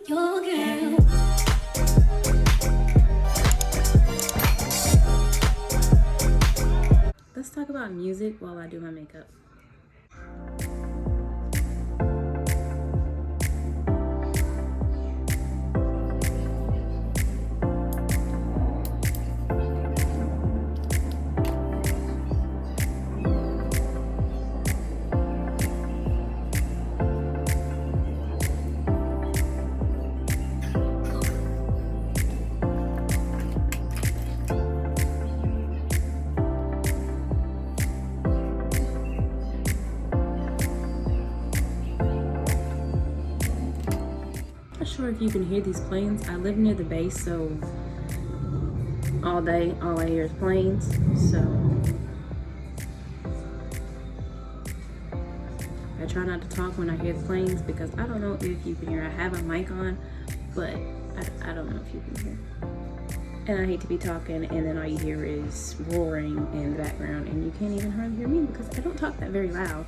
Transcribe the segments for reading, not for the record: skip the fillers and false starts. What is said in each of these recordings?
your girl. Let's talk about music while I do my makeup. Not sure if you can hear these planes. I live near the base, so all day, all I hear is planes. So I try not to talk when I hear the planes because I don't know if you can hear. I have a mic on, but I don't know if you can hear. And I hate to be talking and then all you hear is roaring in the background and you can't even hardly hear me because I don't talk that very loud.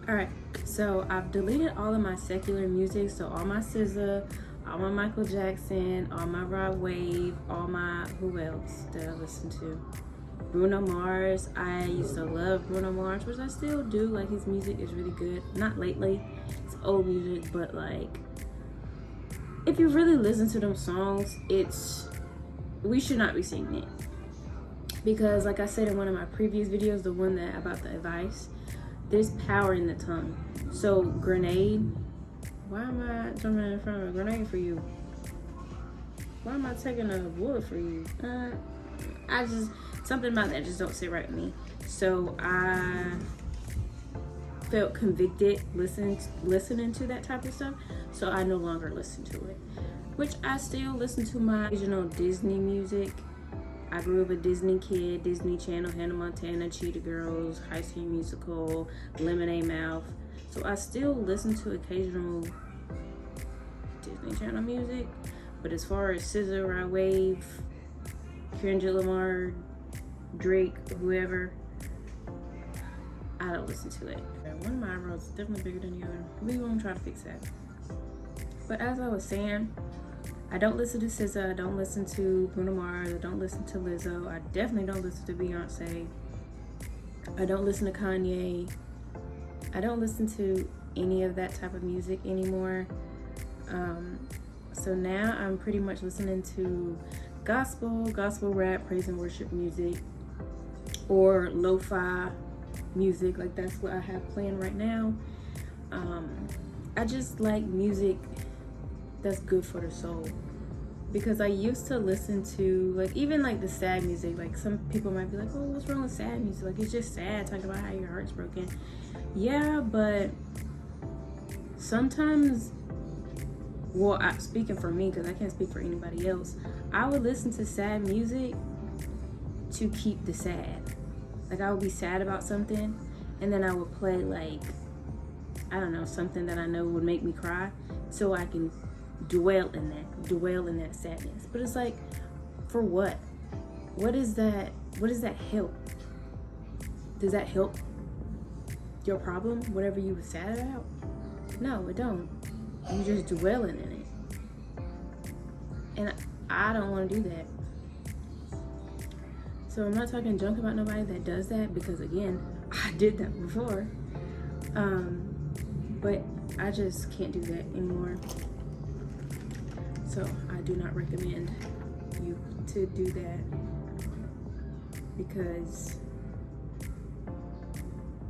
Alright, so I've deleted all of my secular music, so all my SZA, all my Michael Jackson, all my Rod Wave, all my, who else did I listen to? Bruno Mars. I used to love Bruno Mars, which I still do. Like, his music is really good. Not lately, it's old music, but like, if you really listen to them songs, we should not be singing it. Because like I said in one of my previous videos, the one that about the advice, there's power in the tongue. So grenade, why am I jumping in front of a grenade for you? Why am I taking a bullet for you? Something about that just don't sit right with me. So I felt convicted listening to that type of stuff. So I no longer listen to it. Which I still listen to my original Disney music. I grew up a Disney kid, Disney Channel, Hannah Montana, Cheetah Girls, High School Musical, Lemonade Mouth. So I still listen to occasional Disney Channel music. But as far as SZA, Rod Wave, Kendrick Lamar, Drake, whoever, I don't listen to it. One of my eyebrows is definitely bigger than the other. We won't try to fix that. But as I was saying, I don't listen to SZA, I don't listen to Bruno Mars, I don't listen to Lizzo, I definitely don't listen to Beyonce, I don't listen to Kanye, I don't listen to any of that type of music anymore. So now I'm pretty much listening to gospel rap, praise and worship music, or lo-fi music. Like, that's what I have playing right now. I just like music that's good for the soul, because I used to listen to, like, even like the sad music. Like, some people might be like, oh, what's wrong with sad music? Like, it's just sad, talking about how your heart's broken. Yeah, but sometimes, well, speaking for me, because I can't speak for anybody else, I would listen to sad music to keep the sad. Like, I would be sad about something, and then I would play, like, I don't know, something that I know would make me cry, so I can dwell in that sadness. But it's like, for what? What does that help? Does that help your problem, whatever you were sad about? No, it don't. You just dwelling in it. And I don't want to do that. So I'm not talking junk about nobody that does that, because again, I did that before. But I just can't do that anymore. So I do not recommend you to do that, because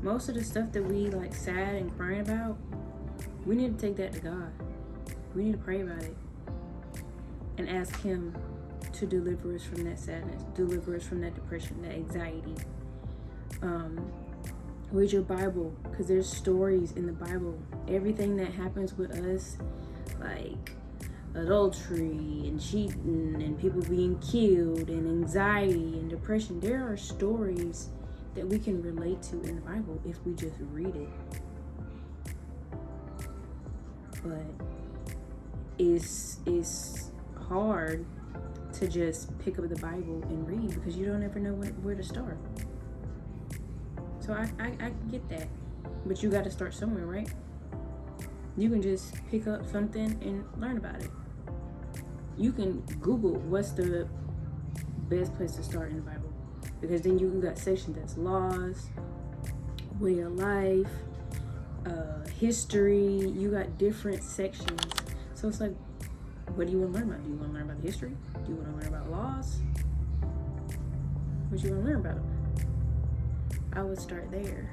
most of the stuff that we like sad and crying about, we need to take that to God. We need to pray about it and ask Him to deliver us from that sadness, deliver us from that depression, that anxiety. Read your Bible, because there's stories in the Bible. Everything that happens with us, like adultery and cheating and people being killed and anxiety and depression, there are stories that we can relate to in the Bible if we just read it. But it's hard to just pick up the Bible and read, because you don't ever know where to start. So I get that, but you got to start somewhere, right? You can just pick up something and learn about it. You can Google what's the best place to start in the Bible, because then you got sections that's laws, way of life, history. You got different sections. So it's like, what do you want to learn about? Do you want to learn about history? Do you want to learn about laws? What do you want to learn about? I would start there.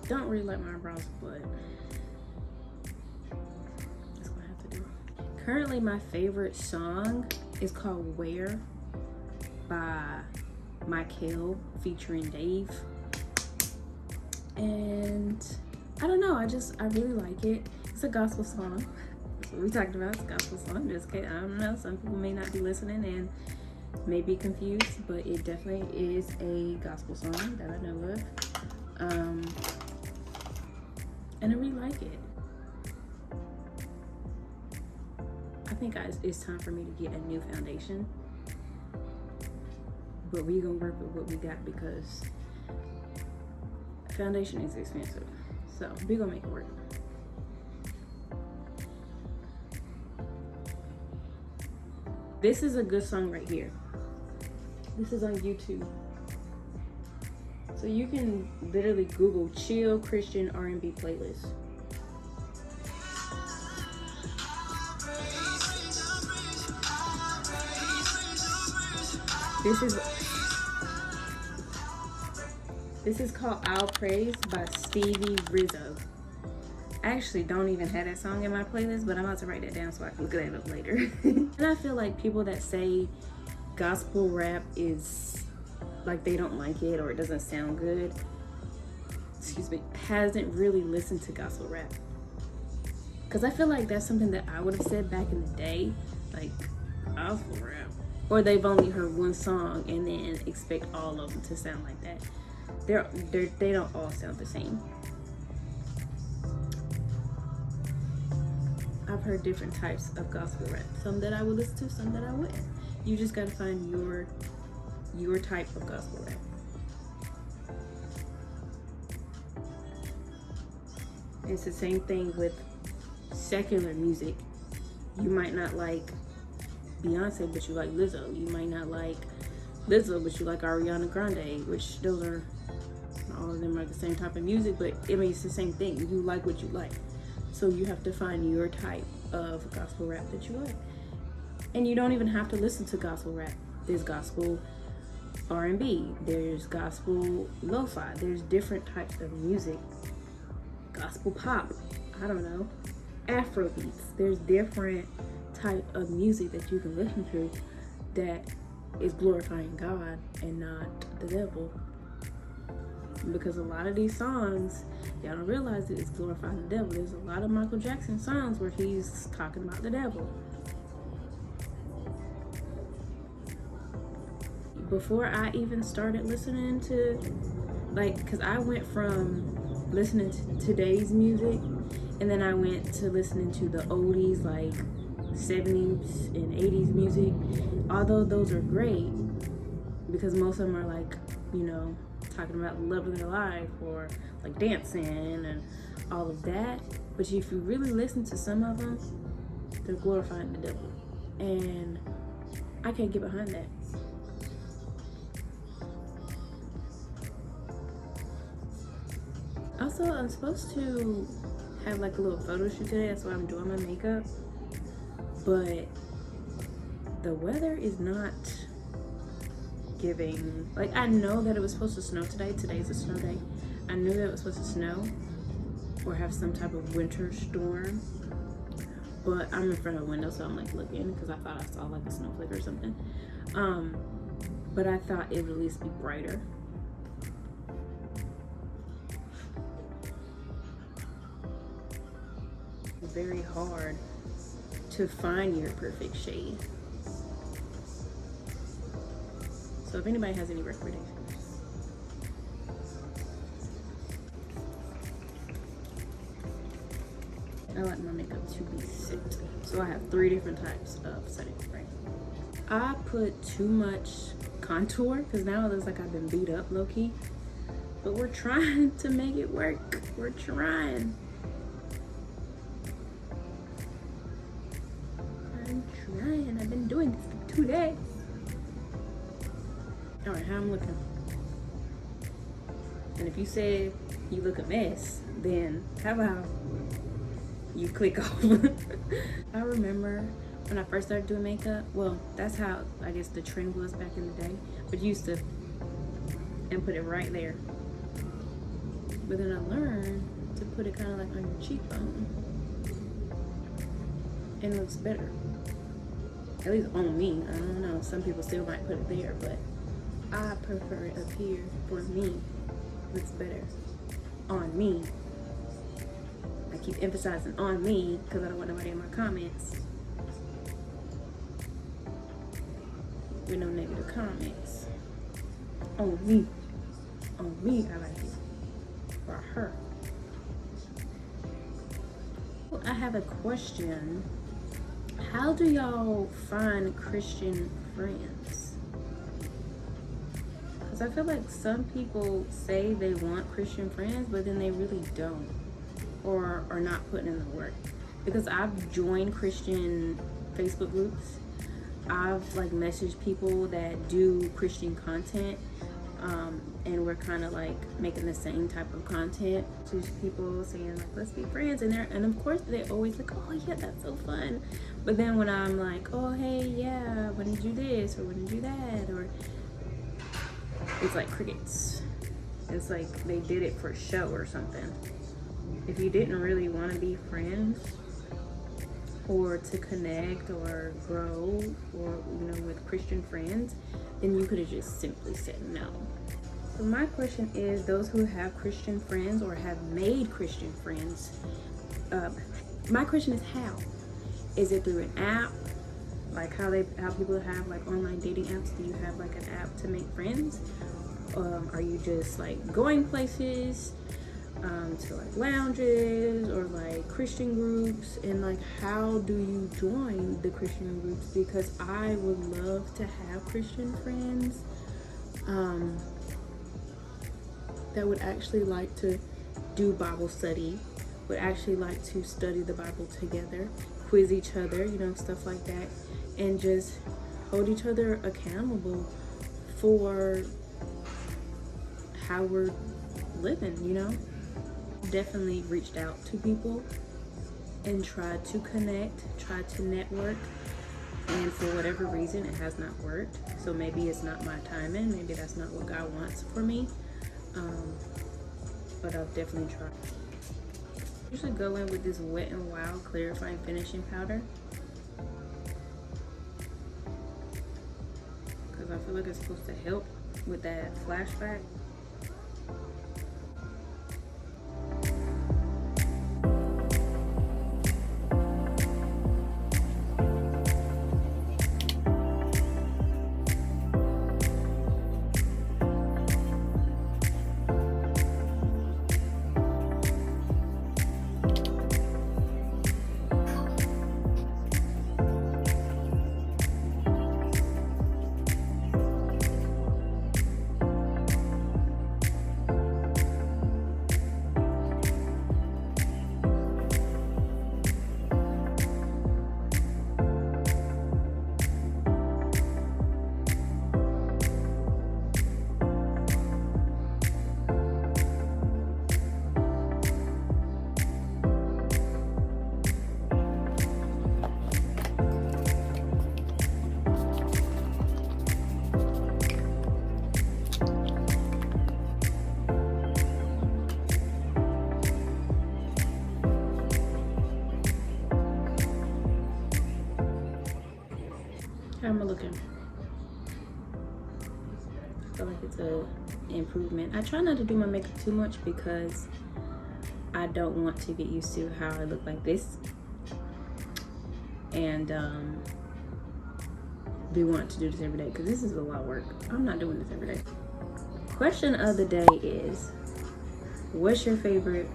Don't really like my eyebrows, but that's what I have to do. Currently, my favorite song is called Where by Michael featuring Dave. And I don't know, I really like it. It's a gospel song. That's what we talked about. It's a gospel song. Just kidding. I don't know. Some people may not be listening and may be confused, but it definitely is a gospel song that I know of. And I really like it. I think it's time for me to get a new foundation. But we're gonna work with what we got, because foundation is expensive. So we're gonna make it work. This is a good song right here. This is on YouTube. So you can literally Google chill Christian R&B playlist. This is called I'll Praise by Stevie Rizzo. I actually don't even have that song in my playlist, but I'm about to write that down so I can look that up later. And I feel like people that say gospel rap is like they don't like it or it doesn't sound good, hasn't really listened to gospel rap. Because I feel like that's something that I would have said back in the day, like gospel rap. Or they've only heard one song and then expect all of them to sound like that. They don't all sound the same. I've heard different types of gospel rap. Some that I would listen to, some that I wouldn't. You just gotta find your type of gospel rap. It's the same thing with secular music. You might not like Beyonce, but you like Lizzo. You might not like Lizzo, but you like Ariana Grande, which those are, all of them are the same type of music, but I mean, it's the same thing. You like what you like. So you have to find your type of gospel rap that you like. And you don't even have to listen to gospel rap. There's gospel R&B, there's gospel lo-fi, there's different types of music. Gospel pop, I don't know, Afro beats. There's different type of music that you can listen to that is glorifying God and not the devil. Because a lot of these songs, y'all don't realize that it's glorifying the devil. There's a lot of Michael Jackson songs where he's talking about the devil. Before I even started listening to, because I went from listening to today's music, and then I went to listening to the oldies, like 70s and 80s music. Although those are great, because most of them are like, talking about the love of their life, or like dancing and all of that. But if you really listen to some of them, they're glorifying the devil. And I can't get behind that. Also, I'm supposed to have like a little photo shoot today. That's why I'm doing my makeup. But the weather is not giving. Like, I know that it was supposed to snow today. Today's a snow day. I knew that it was supposed to snow or have some type of winter storm. But I'm in front of a window, so I'm like looking because I thought I saw like a snowflake or something. But I thought it would at least be brighter. Very hard to find your perfect shade. So if anybody has any recommendations. I like my makeup to be set. So I have 3 different types of setting spray. I put too much contour because now it looks like I've been beat up low-key. But we're trying to make it work. We're trying. I'm trying. I've been doing this for 2 days. All right, how I'm looking. And if you said you look a mess, then how about you click off? I remember when I first started doing makeup, well, that's how I guess the trend was back in the day, but you used to and put it right there. But then I learned to put it kind of like on your cheekbone, and it looks better. At least on me. I don't know, some people still might put it there, but I prefer it up here. For me, it looks better on me. I keep emphasizing on me because I don't want nobody in my comments with no negative comments. On me. On me, I like it. For her. Well, I have a question. How do y'all find Christian friends? Because I feel like some people say they want Christian friends, but then they really don't. Or are not putting in the work. Because I've joined Christian Facebook groups. I've like messaged people that do Christian content, and we're kind of like making the same type of content to people saying like, let's be friends, and of course they're always like, oh yeah, that's so fun. But then when I'm like, oh hey, yeah, when did you do this or when did you do that, or it's like crickets. It's like they did it for show or something. If you didn't really want to be friends or to connect or grow or, you know, with Christian friends, then you could have just simply said no. So my question is, those who have Christian friends or have made Christian friends, my question is how? Is it through an app? Like how people have like online dating apps? Do you have like an app to make friends? Are you just like going places? To like lounges or like Christian groups, and like how do you join the Christian groups? Because I would love to have Christian friends that would actually like to do Bible study, would actually like to study the Bible together, quiz each other, you know, stuff like that, and just hold each other accountable for how we're living, you know. Definitely reached out to people and tried to connect, tried to network, and for whatever reason it has not worked. So maybe it's not my timing, maybe that's not what God wants for me, but I've definitely tried. You should go in with this Wet n Wild clarifying finishing powder, because I feel like it's supposed to help with that flashback. How am I looking? I feel like it's a improvement. I try not to do my makeup too much because I don't want to get used to how I look like this, and be wanting to do this every day because this is a lot of work. I'm not doing this every day. Question of the day is, what's your favorite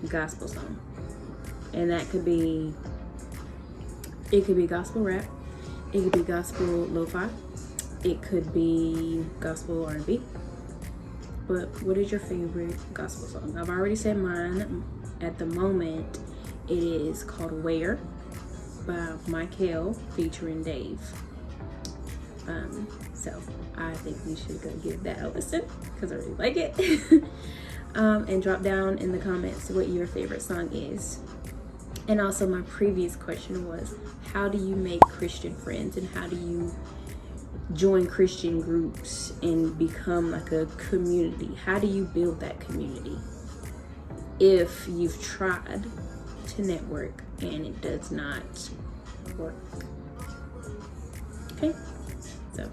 gospel song? And that could be, it could be gospel rap, it could be gospel lo-fi, it could be gospel R&B. But what is your favorite gospel song? I've already said mine. At the moment, it is called Where by Michael featuring Dave. So I think we should go give that a listen because I really like it. And drop down in the comments what your favorite song is. And also my previous question was, how do you make Christian friends, and how do you join Christian groups and become like a community? How do you build that community if you've tried to network and it does not work? Okay, so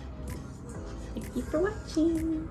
thank you for watching.